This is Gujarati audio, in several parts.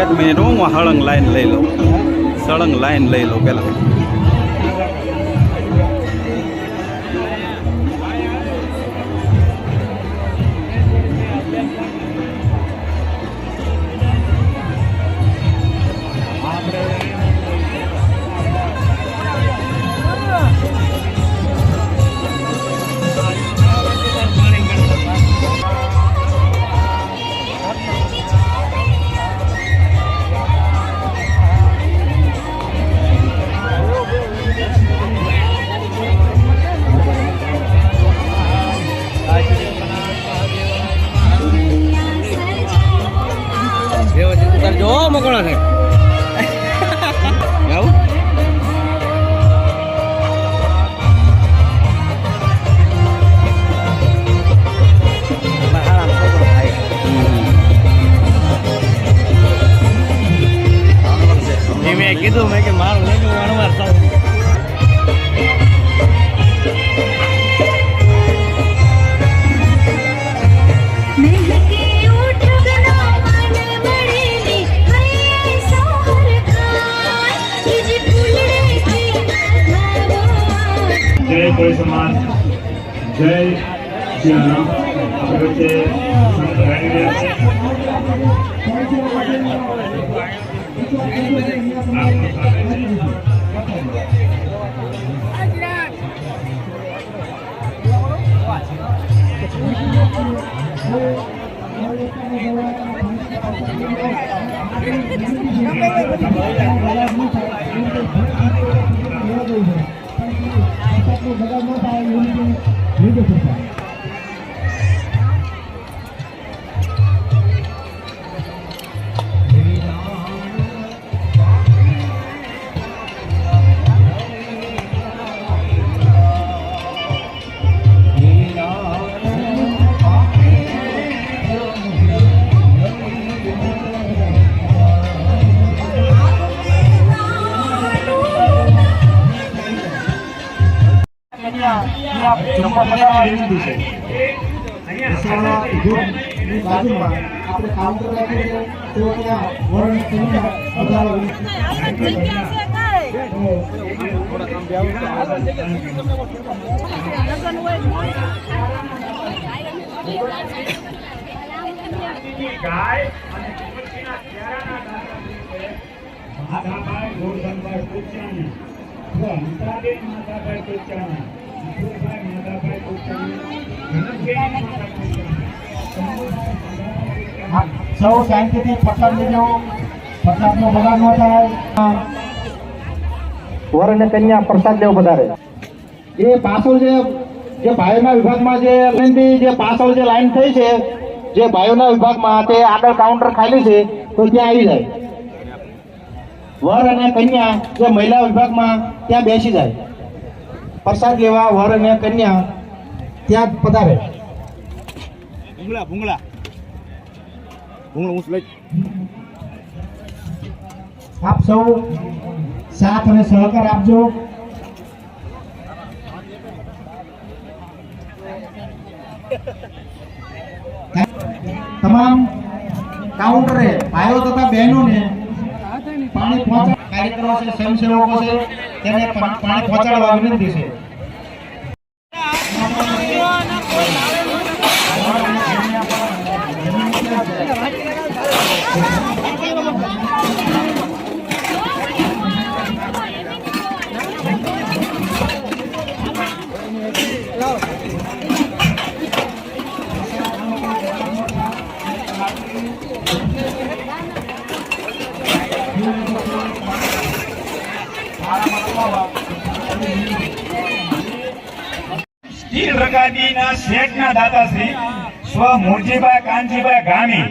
એક મિનિટ હું હળંગ લાઈન લઈ લઉં, સળંગ લાઈન લઈ લઉં પેલા. જો મકોડા છે આવું મેં કીધું મેં કે મારું લઈને અણવાર થાવ. जय कोई समाज जय श्री राम वच्चे संत रहી રહ્યા છે. કરવા વિનંતી છે. બાજુમાં આપણે કાઉન્ટર રાખી છે તો ત્યાં વરણ કન્યા વધારવા ગાય અને કુંવરજીના ચહેરાના માધાભાઈ ગોરધનભાઈ કોચાણી, અનિતાબેન માધાભાઈ કોચાણી, વિપુલભાઈ માધાભાઈ કોચાણી, ધનકબેન માધાભાઈ કોચાણી. સૌ શાંતિથી પ્રસાદ લેજો, પ્રસાદનો બગાડ ન થાય. વર અને કન્યા પ્રસાદ લેવો વધારે. એ પાછળ જે ભાઈઓના વિભાગમાં જે પાછળ જે લાઈન થઈ છે, જે ભાઈઓના વિભાગમાં તે આગળ કાઉન્ટર ખાલી છે તો ત્યાં આવી જાય. વર અને કન્યા જે મહિલા વિભાગમાં ત્યાં બેસી જાય. પ્રસાદ લેવા વર અને કન્યા ત્યાં પધારે. ભૂંગળા લઈ આપ સૌ સાથ અને સહકાર આપજો. તમામ કાઉન્ટરે ભાઈઓ તથા બહેનોને પાણી પહોંચાડ કાર્યકરો છે, સ્વયંસેવકો છે, તેને પાણી પહોંચાડવા વિનંતી છે. સ્ટીલ રકાબીના શેઠના દાતાશ્રી સ્વ મૂળજીભાઈ કાનજીભાઈ ગામી,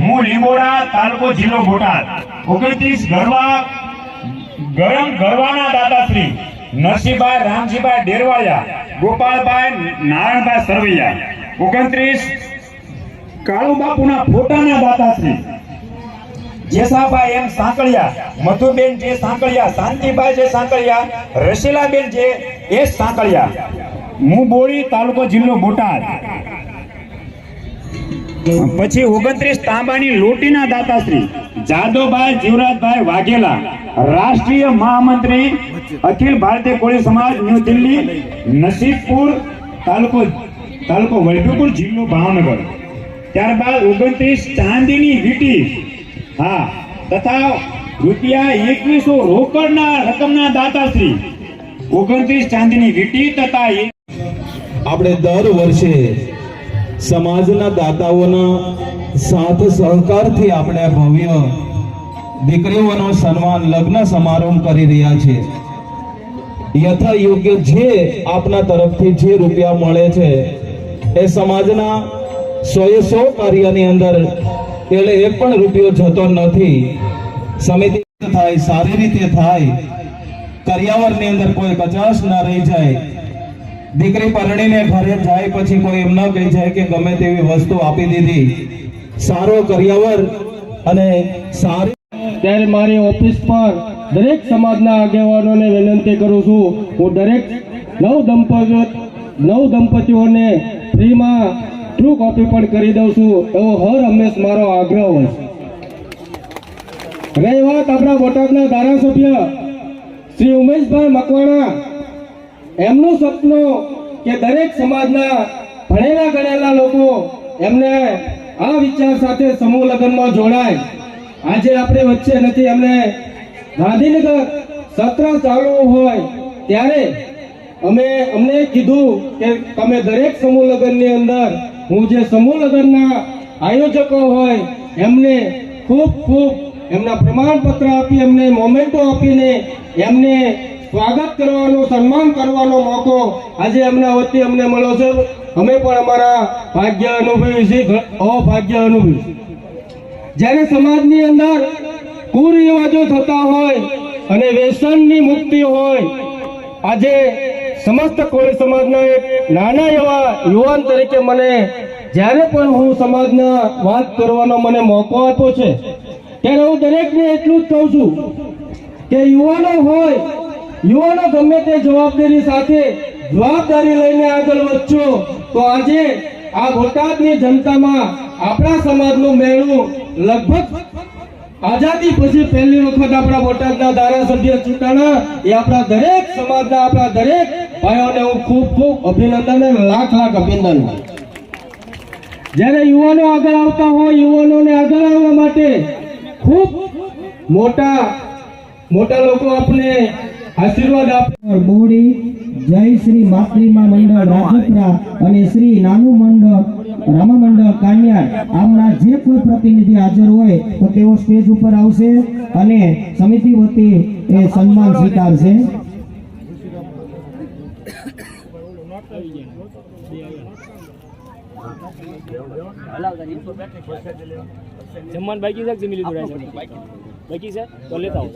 હું લીંબોડા, તાલુકો જિલ્લો બોટાદ. 29 ગરવાના દાતાશ્રી નરસિંહભાઈ રામજીભાઈ ડેરવાયા, ગોપાલભાઈ નારાયણભાઈ સરવૈયા. 29 કાળુબાપુના ફોટાના દાતાશ્રી જેસાભાઈ એમ સાંકળિયા, મધુબેન જે સાંકળિયા, શાંતિભાઈ જે સાંકળિયા, રસીલાબેન જે એસ સાંકળિયા, હું બોરી, તાલુકો જિલ્લો બોટાદ. પછી 29 તાંબાની લોટીના દાતાશ્રી જાદવભાઈ જીવરાજભાઈ વાઘેલા, રાષ્ટ્રીય મહામંત્રી અખિલ ભારતીય કોળી સમાજ, ન્યૂ દિલ્હી, નસીબપુર, તાલુકો વલભીપુર, જિલ્લો ભાવનગર. ત્યારબાદ 29 ચાંદીની વીટી, હા, તથા રૂપિયા 2100 રોકડના રકમના દાતાશ્રી 29 ચાંદીની વીટી તથા આપણે દર વર્ષે સમાજના દાતાઓના સાથ સહકારથી આપણે ભવ્ય દીકરીઓનો સન્માન લગ્ન સમારંભ કરી રહ્યા છે. યથા યોગ્ય જે આપના તરફથી જે રૂપિયા મળે છે એ સમાજના 100 કાર્યની અંદર એટલે એક પણ રૂપિયો જતો નથી. સમિતિ થાય, સારી રીતે થાય, કર્યાવરની અંદર કોઈ કચાશ ના રહી જાય. દીકરી પરણીને ઘરે જાય પછી કોઈ એમ ન કહી જાય કે ગમે તેવી વસ્તુ આપી દીધી. સારો કર્યાવર અને સારી. ત્યારે મારી ઓફિસ પર દરેક સમાજના આગેવાનોને વિનંતી કરું છું, હું દરેક નવ દંપતીઓને ફ્રીમાં ટ્રુ કોપી પણ કરી દઉં છું. એવો હર હંમેશ મારો આગ્રહ હોય. રહી વાત આપણા બોટાદના ધારાસભ્ય શ્રી ઉમેશભાઈ મકવાણા, એમનું સપનું કે દરેક સમાજના ભણેલા ગણેલા લોકો એમને આ વિચાર સાથે સમૂહ લગ્નમાં જોડાય. આજે આપણે વચ્ચે નથી. એમને ગાંધીનગર સત્ર ચાલુ હોય ત્યારે અમને કીધું કે તમે દરેક સમૂહ લગ્નની અંદર હું જે સમૂહ લગ્નના આયોજકો હોય એમને ખૂબ એમના પ્રમાણપત્ર આપી, એમને મોમેન્ટો આપીને એમને સ્વાગત કરવાનો, સન્માન કરવાનો મોકો આજે એમના વતી અમને મળ્યો છે. અમે પણ અમારા ભાગ્ય અનુભવી છીએ, અભાગ્ય અનુભવી. જ્યારે સમાજની અંદર કુરિવાજો થતા હોય અને વ્યસનની મુક્તિ હોય, આજે સમસ્ત કોળી સમાજના એક નાના એવા યુવાન તરીકે મને જ્યારે પણ હું સમાજના વાત કરવાનો મને મોકો આપ્યો છે ત્યારે હું દરેકને એટલું જ કહું છું કે યુવાનો ગમે તે જવાબદારી સાથે જવાબદારી લઈને આગળ વધશો તો આજે આ બોટાદની જનતામાં આપણા સમાજનું મેળું લગભગ આઝાદી પછી પહેલી વખત આપણા બોટાદના ધારાસભ્ય ચૂંટાણા એ આપણા દરેક સમાજના આપણા દરેક ભાઈઓને હું ખૂબ ખૂબ અભિનંદન અને લાખ લાખ અભિનંદન. જ્યારે યુવાનો આગળ આવતા હોય યુવાનોને આગળ આવવા માટે ખૂબ મોટા લોકો આપણે આશીર્વાદ આપે. બોડી જય શ્રી માતૃમા મંડળ રાજપુરા અને શ્રી નાનું મંડળ રામા મંડળ કાન્યાડ આમના જે કોઈ પ્રતિનિધિ હાજર હોય તો તેઓ સ્ટેજ ઉપર આવશે અને સમિતિ વતી એ સન્માન સ્વીકારશે. જમવાનું બાકી છે જમી લીધું બાકી છે તો લેતા આવો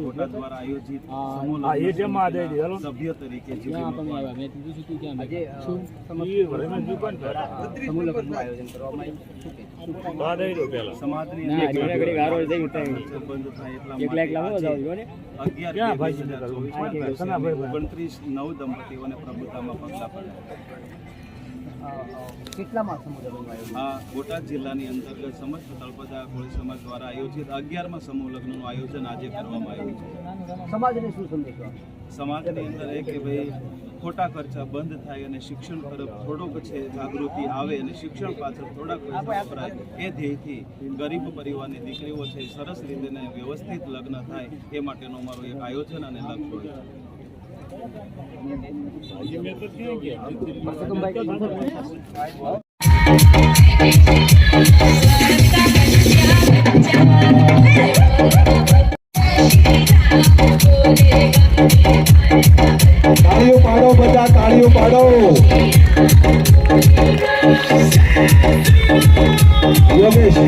બોટાદ દ્વારા આયોજિત સભ્ય તરીકે સમાજની બંધ થાય એટલા 29/9 દંપતીઓને પ્રભુતામાં પગલા પડ્યા. આ બોટાદ જિલ્લાની અંતર્ગત સમસ્ત તળપદા કોળી સમાજ દ્વારા આયોજિત 11મા સમૂહ લગ્નનું આયોજન આજે કરવામાં આવ્યું છે. સમાજને શું સંદેશો? સમાજની અંદર એ કે ભાઈ ખોટા ખર્ચા બંધ થાય અને શિક્ષણ તરફ થોડોક છે જાગૃતિ આવે અને શિક્ષણ પાછળ થોડાક પૈસા વપરાય એ ધ્યેયથી ગરીબ પરિવારની દીકરીઓ છે સરસ રીતે વ્યવસ્થિત લગ્ન થાય એ માટેનું અમારું એક આયોજન અને લક્ષ્ય હોય તાળીઓ પાડો બધા, તાળીઓ પાડો. યોગેશ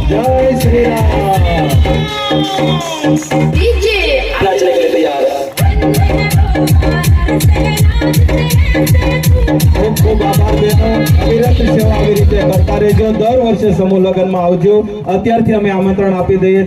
જય શ્રી રામ. डीजे नाचने के लिए तैयार. ખૂબ ખૂબ આભાર બહેનો. અવિરત સેવા આવી રીતે કરતા રહેજો. દર વર્ષે સમૂહ લગ્નમાં આવજો. અત્યારથી અમે આમંત્રણ આપી દઈએ.